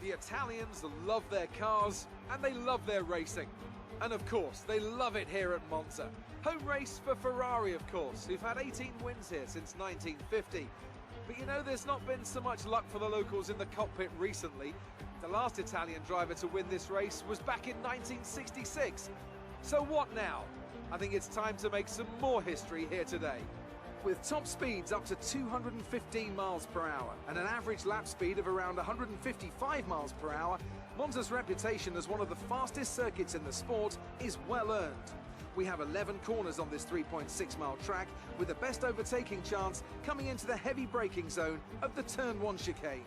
The Italians love their cars and they love their racing. And of course, they love it here at Monza. Home race for Ferrari, of course, who've had 18 wins here since 1950. But you know, there's not been so much luck for the locals in the cockpit recently. The last Italian driver to win this race was back in 1966. So what now? I think it's time to make some more history here today. With top speeds up to 215 miles per hour and an average lap speed of around 155 miles per hour, Monza's reputation as one of the fastest circuits in the sport is well earned. We have 11 corners on this 3.6-mile track, with the best overtaking chance coming into the heavy braking zone of the Turn 1 chicane.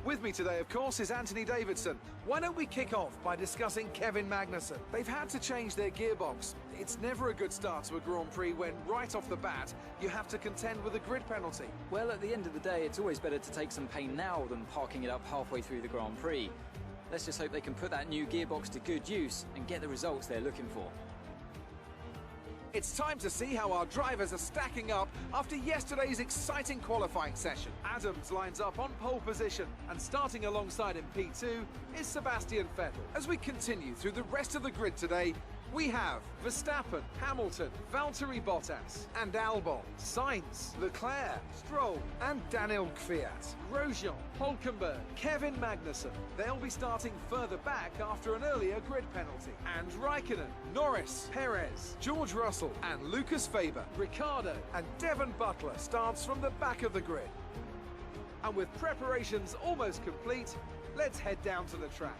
With me today, of course, is Anthony Davidson. Why don't we kick off by discussing Kevin Magnussen? They've had to change their gearbox. It's never a good start to a Grand Prix when, right off the bat, you have to contend with a grid penalty. Well, at the end of the day, it's always better to take some pain now than parking it up halfway through the Grand Prix. Let's just hope they can put that new gearbox to good use and get the results they're looking for. It's time to see how our drivers are stacking up after yesterday's exciting qualifying session. Adams lines up on pole position, and starting alongside him P2 is Sebastian Vettel. As we continue through the rest of the grid today, we have Verstappen, Hamilton, Valtteri Bottas and Albon, Sainz, Leclerc, Stroll and Daniel Kvyat, Grosjean, Hülkenberg, Kevin Magnussen. They'll be starting further back after an earlier grid penalty. And Raikkonen, Norris, Perez, George Russell and Lucas Faber, Ricciardo and Devon Butler starts from the back of the grid. And with preparations almost complete, let's head down to the track.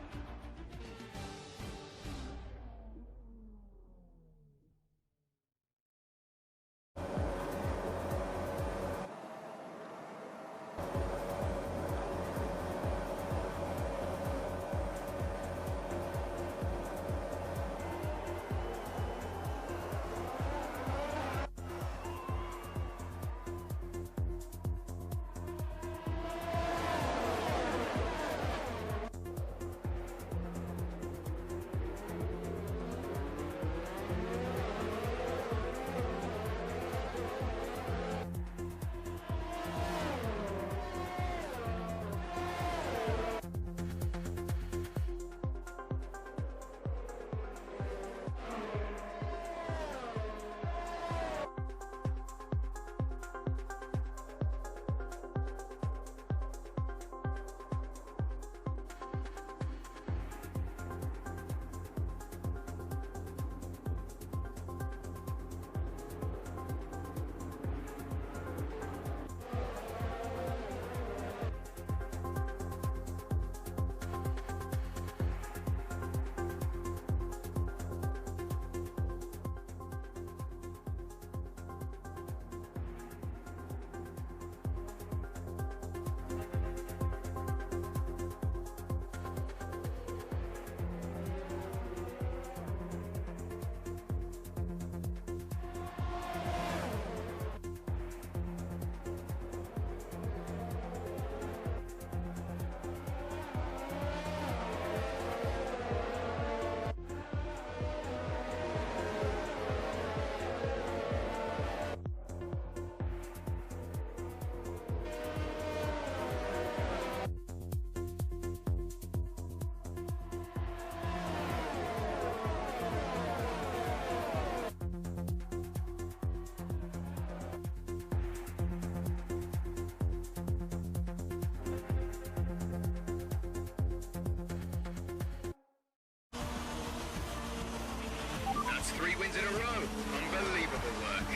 That's 3 wins in a row. Unbelievable work.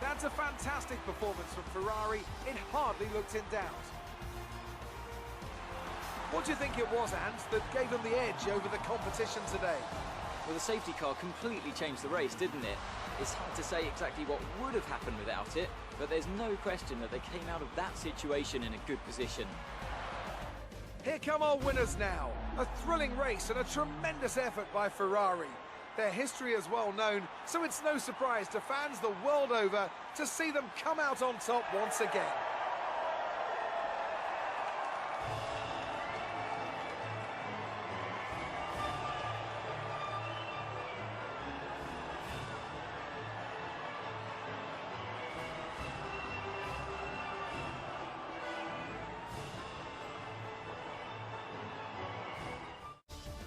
That's a fantastic performance from Ferrari. It hardly looked in doubt. What do you think it was, Ant, that gave them the edge over the competition today? Well, the safety car completely changed the race, didn't it? It's hard to say exactly what would have happened without it, but there's no question that they came out of that situation in a good position. Here come our winners now. A thrilling race and a tremendous effort by Ferrari. Their history is well known, so it's no surprise to fans the world over to see them come out on top once again.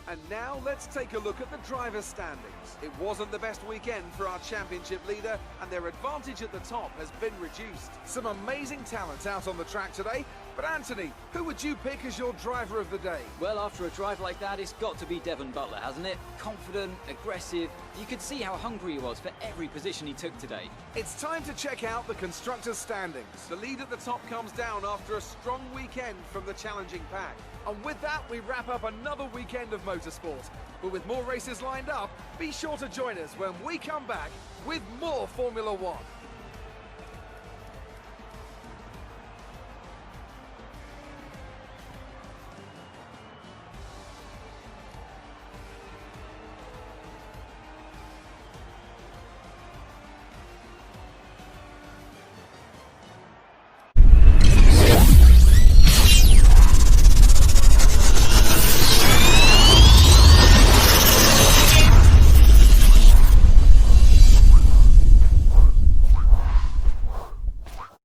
And now let's take a look at the driver's standings. It wasn't the best weekend for our championship leader, and their advantage at the top has been reduced. Some amazing talent out on the track today, but Anthony, who would you pick as your driver of the day? Well, after a drive like that, it's got to be Devon Butler, hasn't it? Confident, aggressive. You could see how hungry he was for every position he took today. It's time to check out the constructors' standings. The lead at the top comes down after a strong weekend from the challenging pack. And with that, we wrap up another weekend of motorsport. But with more races lined up, be sure to join us when we come back with more Formula One.